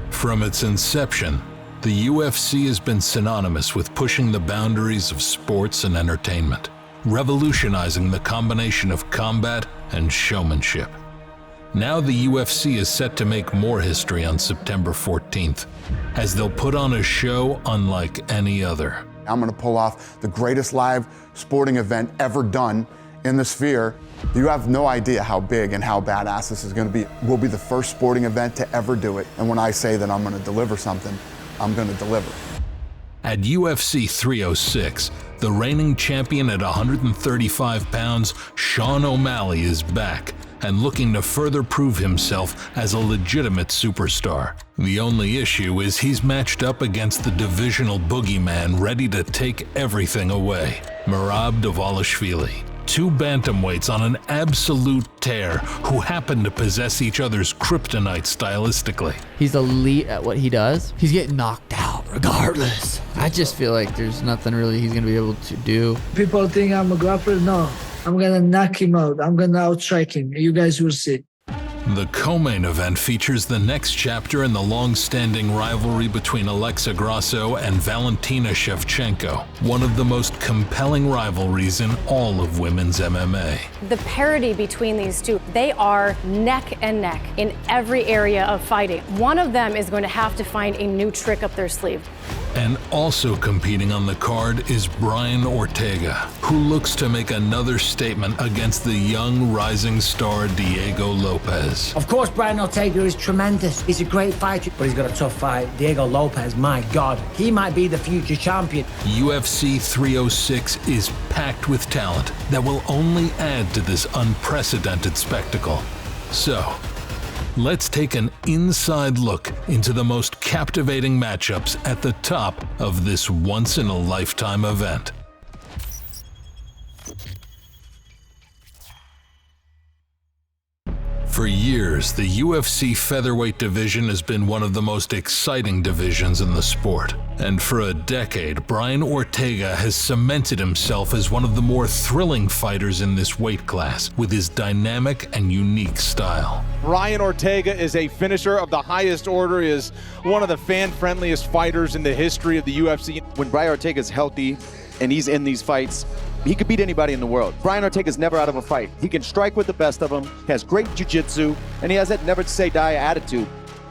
From its inception, the UFC has been synonymous with pushing the boundaries of sports and entertainment, revolutionizing the combination of combat and showmanship. Now the UFC is set to make more history on September 14th, as they'll put on a show unlike any other. I'm gonna pull off the greatest live sporting event ever done in the sphere. You have no idea how big and how badass this is gonna be. We'll be the first sporting event to ever do it. And when I say that I'm gonna deliver something, I'm gonna deliver. At UFC 306, the reigning champion at 135 pounds, Sean O'Malley is back and looking to further prove himself as a legitimate superstar. The only issue is he's matched up against the divisional boogeyman ready to take everything away, Merab Dvalishvili. Two bantamweights on an absolute tear who happen to possess each other's kryptonite stylistically. He's elite at what he does. He's getting knocked out regardless. I just feel like there's nothing really he's gonna be able to do. People think I'm a grappler. No, I'm gonna knock him out. I'm gonna outstrike him. You guys will see. The co-main event features the next chapter in the long-standing rivalry between Alexa Grasso and Valentina Shevchenko, one of the most compelling rivalries in all of women's MMA. The parity between these two, they are neck and neck in every area of fighting. One of them is going to have to find a new trick up their sleeve. And also competing on the card is Brian Ortega, who looks to make another statement against the young rising star Diego Lopes. Of course, Brian Ortega is tremendous. He's a great fighter, but he's got a tough fight. Diego Lopes, my God, he might be the future champion. UFC 306 is packed with talent that will only add to this unprecedented spectacle. So, let's take an inside look into the most captivating matchups at the top of this once-in-a-lifetime event. For years, the UFC featherweight division has been one of the most exciting divisions in the sport. And for a decade, Brian Ortega has cemented himself as one of the more thrilling fighters in this weight class, with his dynamic and unique style. Brian Ortega is a finisher of the highest order, is one of the fan-friendliest fighters in the history of the UFC. When Brian Ortega is healthy and he's in these fights, he could beat anybody in the world. Brian Ortega's never out of a fight. He can strike with the best of them, has great jiu-jitsu, and he has that never-say-die attitude.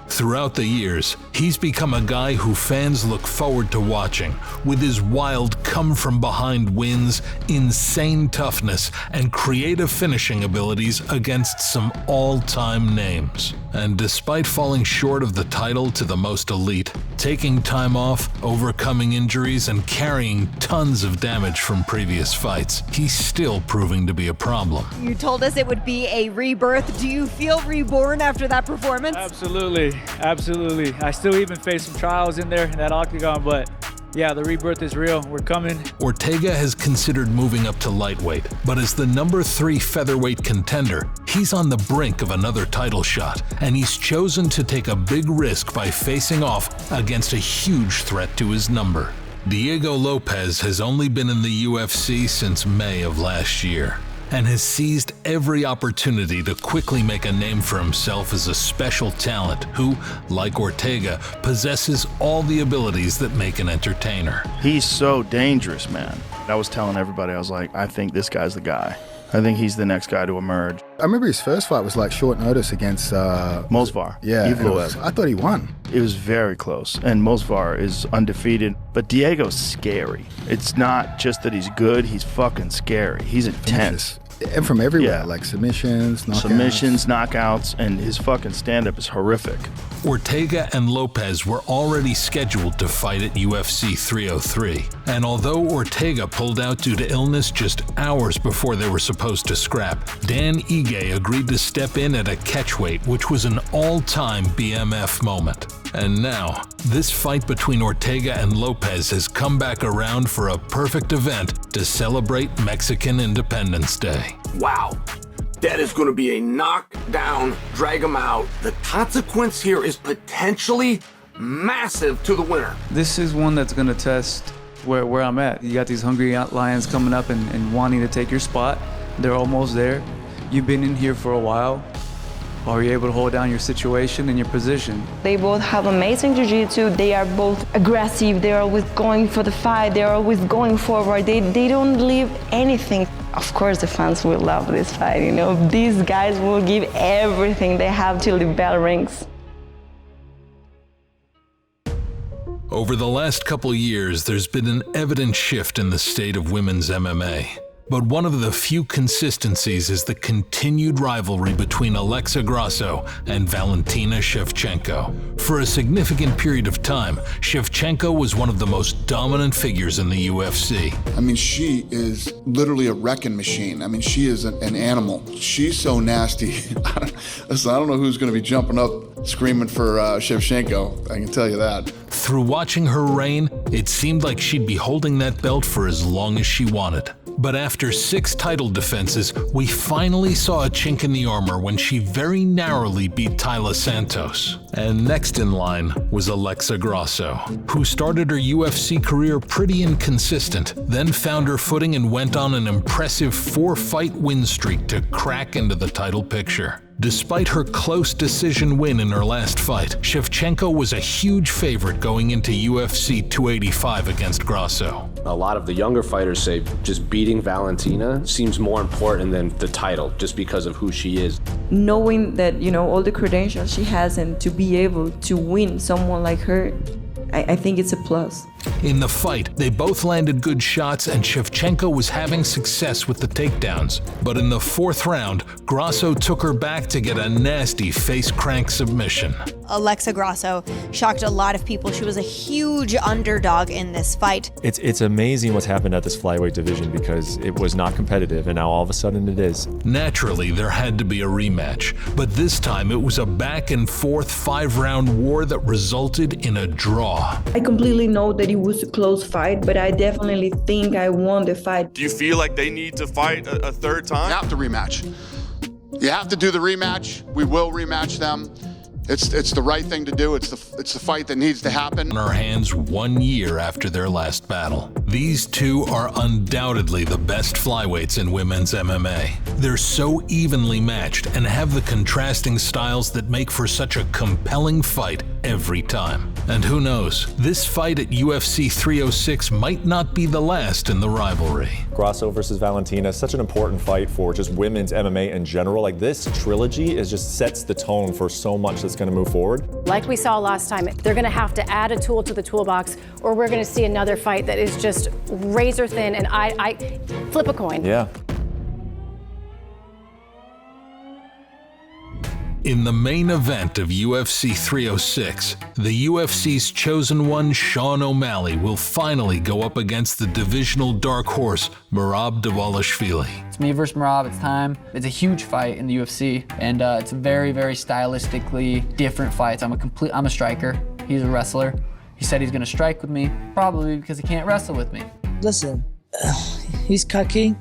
Throughout the years, he's become a guy who fans look forward to watching, with his wild come-from-behind wins, insane toughness, and creative finishing abilities against some all-time names. And despite falling short of the title to the most elite, taking time off, overcoming injuries, and carrying tons of damage from previous fights, he's still proving to be a problem. You told us it would be a rebirth. Do you feel reborn after that performance? Absolutely. Absolutely. I still even face some trials in there in that octagon, but yeah, the rebirth is real. We're coming. Ortega has considered moving up to lightweight, but as the #3 featherweight contender, he's on the brink of another title shot, and he's chosen to take a big risk by facing off against a huge threat to his number. Diego Lopes has only been in the UFC since May of last year, and has seized every opportunity to quickly make a name for himself as a special talent who, like Ortega, possesses all the abilities that make an entertainer. He's so dangerous, man. I was telling everybody, I was like, I think this guy's the guy. I think he's the next guy to emerge. I remember his first fight was like short notice against Mosvar. Yeah, I thought he won. It was very close, and Mosvar is undefeated, but Diego's scary. It's not just that he's good, he's fucking scary. He's intense. And from everywhere, like submissions, knockouts, and his fucking stand-up is horrific. Ortega and Lopes were already scheduled to fight at UFC 303, and although Ortega pulled out due to illness just hours before they were supposed to scrap, Dan Ige agreed to step in at a catchweight, which was an all-time BMF moment. And now, this fight between Ortega and Lopes has come back around for a perfect event to celebrate Mexican Independence Day. Wow. That is going to be a knockdown, drag him out. The consequence here is potentially massive to the winner. This is one that's going to test where I'm at. You got these hungry lions coming up and wanting to take your spot. They're almost there. You've been in here for a while. Are you able to hold down your situation and your position? They both have amazing jiu-jitsu. They are both aggressive. They're always going for the fight. They're always going forward. They don't leave anything. Of course, the fans will love this fight. You know, these guys will give everything they have till the bell rings. Over the last couple years, there's been an evident shift in the state of women's MMA. But one of the few consistencies is the continued rivalry between Alexa Grasso and Valentina Shevchenko. For a significant period of time, Shevchenko was one of the most dominant figures in the UFC. I mean, she is literally a wrecking machine. I mean, she is an animal. She's so nasty. Listen, I don't know who's going to be jumping up screaming for Shevchenko. I can tell you that. Through watching her reign, it seemed like she'd be holding that belt for as long as she wanted. But after 6 title defenses, we finally saw a chink in the armor when she very narrowly beat Taila Santos. And next in line was Alexa Grasso, who started her UFC career pretty inconsistent, then found her footing and went on an impressive 4-fight win streak to crack into the title picture. Despite her close decision win in her last fight, Shevchenko was a huge favorite going into UFC 285 against Grasso. A lot of the younger fighters say just beating Valentina seems more important than the title, just because of who she is. Knowing that, you know, all the credentials she has and to be able to win someone like her, I think it's a plus. In the fight, they both landed good shots and Shevchenko was having success with the takedowns. But in the 4th round, Grasso took her back to get a nasty face crank submission. Alexa Grasso shocked a lot of people. She was a huge underdog in this fight. It's amazing what's happened at this flyweight division because it was not competitive and now all of a sudden it is. Naturally, there had to be a rematch, but this time it was a back and forth 5-round war that resulted in a draw. I completely know that it was a close fight, but I definitely think I won the fight. Do you feel like they need to fight a third time? You have to rematch. You have to do the rematch. We will rematch them. It's the right thing to do. It's the fight that needs to happen. On our hands 1 year after their last battle. These two are undoubtedly the best flyweights in women's MMA. They're so evenly matched and have the contrasting styles that make for such a compelling fight every time. And who knows, this fight at UFC 306 might not be the last in the rivalry. Grasso versus Valentina, such an important fight for just women's MMA in general. Like, this trilogy just sets the tone for so much that's going to move forward. Like we saw last time, they're going to have to add a tool to the toolbox, or we're going to see another fight that is just razor thin, and I flip a coin. Yeah. In the main event of UFC 306, the UFC's chosen one, Sean O'Malley, will finally go up against the divisional dark horse, Merab Dvalishvili. It's me versus Merab, it's time. It's a huge fight in the UFC, and it's very, very stylistically different fights. I'm a striker, he's a wrestler. He said he's gonna strike with me, probably because he can't wrestle with me. Listen, he's cocky.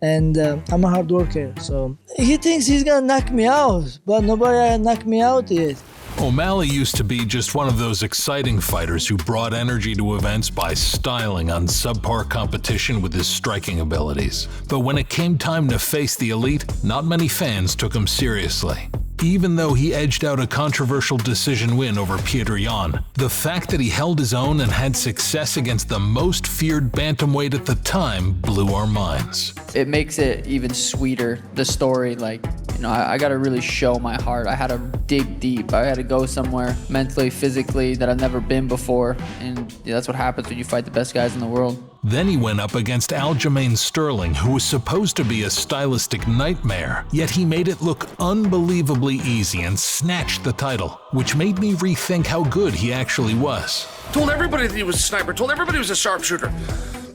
And I'm a hard worker, so he thinks he's gonna knock me out, but nobody knocked me out yet. O'Malley used to be just one of those exciting fighters who brought energy to events by styling on subpar competition with his striking abilities. But when it came time to face the elite, not many fans took him seriously. Even though he edged out a controversial decision win over Petr Yan, the fact that he held his own and had success against the most feared bantamweight at the time blew our minds. It makes it even sweeter, the story. Like, you know, I got to really show my heart. I had to dig deep. I had to go somewhere mentally, physically that I've never been before. And yeah, that's what happens when you fight the best guys in the world. Then he went up against Aljamain Sterling, who was supposed to be a stylistic nightmare, yet he made it look unbelievably easy and snatched the title, which made me rethink how good he actually was. Told everybody that he was a sniper, told everybody he was a sharpshooter,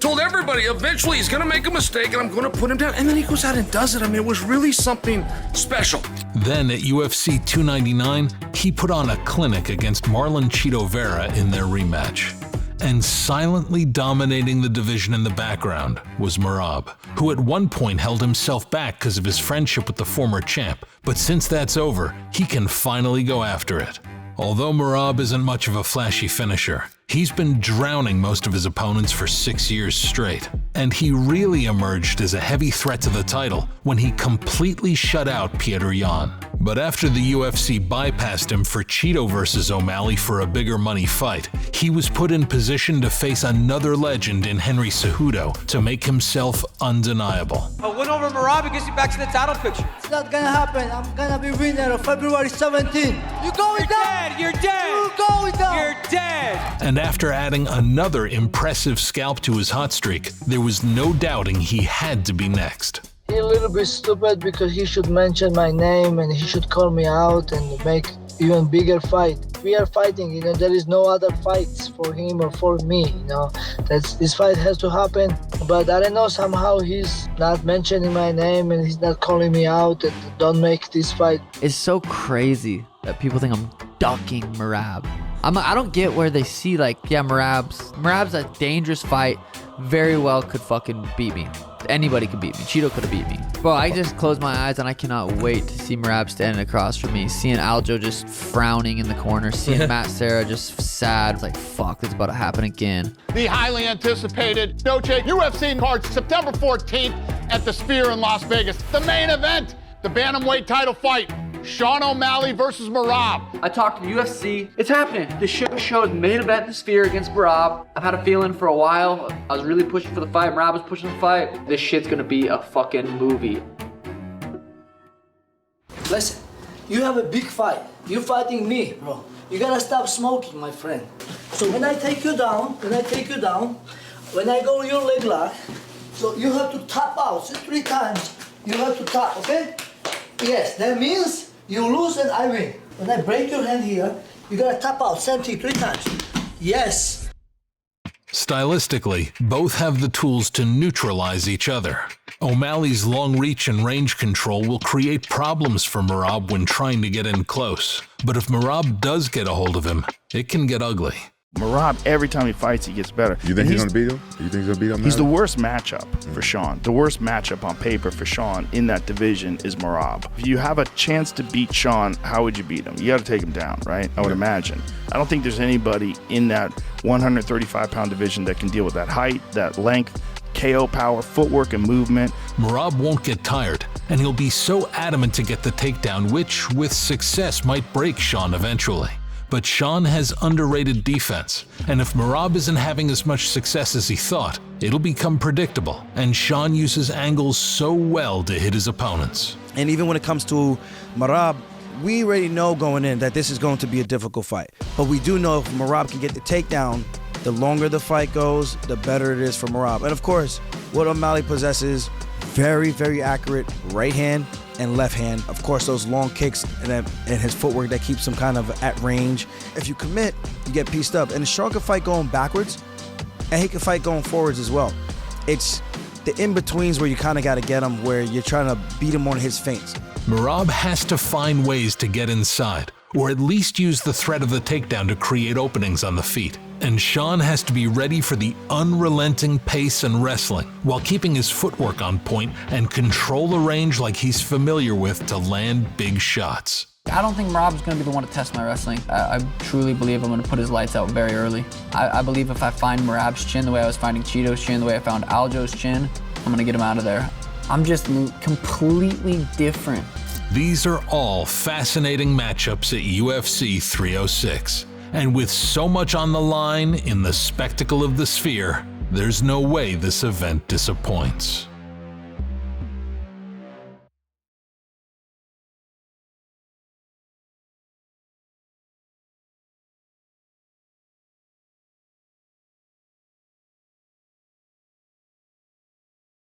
told everybody eventually he's gonna make a mistake and I'm gonna put him down, and then he goes out and does it. I mean, it was really something special. Then at UFC 299, he put on a clinic against Marlon Chito Vera in their rematch. And silently dominating the division in the background was Merab, who at one point held himself back because of his friendship with the former champ. But since that's over, he can finally go after it. Although Merab isn't much of a flashy finisher, He's been drowning most of his opponents for 6 years straight, and he really emerged as a heavy threat to the title when he completely shut out Petr Yan. But after the UFC bypassed him for Cheeto versus O'Malley for a bigger money fight, he was put in position to face another legend in Henry Cejudo to make himself undeniable. A win over Merab gets you back to the title picture. It's not gonna happen. I'm gonna be winner of February 17th. You going down? You're dead. You going down? You're dead. And after adding another impressive scalp to his hot streak, there was no doubting he had to be next. He's a little bit stupid because he should mention my name and he should call me out and make even bigger fight. We are fighting, you know, there is no other fights for him or for me, you know. This fight has to happen, but I don't know, somehow he's not mentioning my name and he's not calling me out and don't make this fight. It's so crazy that people think I'm ducking Merab. I don't get where they see like, yeah, Merab's a dangerous fight, very well could fucking beat me. Anybody could beat me. Cheeto could have beat me. Bro, I just close my eyes and I cannot wait to see Merab standing across from me. Seeing Aljo just frowning in the corner. Seeing Matt Serra just sad. It's like, fuck, this is about to happen again. The highly anticipated Noche UFC card September 14th at the Sphere in Las Vegas. The main event, the bantamweight title fight. Sean O'Malley versus Merab. I talked to UFC. It's happening. The show is main event in the Sphere against Merab. I've had a feeling for a while. I was really pushing for the fight. Merab was pushing the fight. This shit's gonna be a fucking movie. Listen, you have a big fight. You're fighting me, bro. You gotta stop smoking, my friend. So when I take you down, when I go your leg lock, so you have to tap out 3 times. You have to tap, okay? Yes, that means you lose and I win. When I break your hand here, you gotta tap out, same thing 3 times. Yes. Stylistically, both have the tools to neutralize each other. O'Malley's long reach and range control will create problems for Merab when trying to get in close. But if Merab does get a hold of him, it can get ugly. Merab, every time he fights, he gets better. You think he's going to beat him? You think he's going to beat him? He's the worst matchup for Sean. The worst matchup on paper for Sean in that division is Merab. If you have a chance to beat Sean, how would you beat him? You got to take him down, right? I would imagine. I don't think there's anybody in that 135-pound division that can deal with that height, that length, KO power, footwork, and movement. Merab won't get tired, and he'll be so adamant to get the takedown, which, with success, might break Sean eventually. But Sean has underrated defense, and if Merab isn't having as much success as he thought, it'll become predictable, and Sean uses angles so well to hit his opponents. And even when it comes to Merab, we already know going in that this is going to be a difficult fight. But we do know if Merab can get the takedown, the longer the fight goes, the better it is for Merab. And of course, what O'Malley possesses, very, very accurate right hand and left hand. Of course, those long kicks and his footwork that keeps him kind of at range. If you commit, you get pieced up. And Sean can fight going backwards, and he can fight going forwards as well. It's the in-betweens where you kind of got to get him, where you're trying to beat him on his feints. Merab has to find ways to get inside, or at least use the threat of the takedown to create openings on the feet. And Sean has to be ready for the unrelenting pace and wrestling, while keeping his footwork on point and control the range like he's familiar with to land big shots. I don't think Merab's going to be the one to test my wrestling. I truly believe I'm going to put his lights out very early. I believe if I find Merab's chin the way I was finding Cheeto's chin, the way I found Aljo's chin, I'm going to get him out of there. I'm just completely different. These are all fascinating matchups at UFC 306. And with so much on the line in the spectacle of the Sphere, there's no way this event disappoints.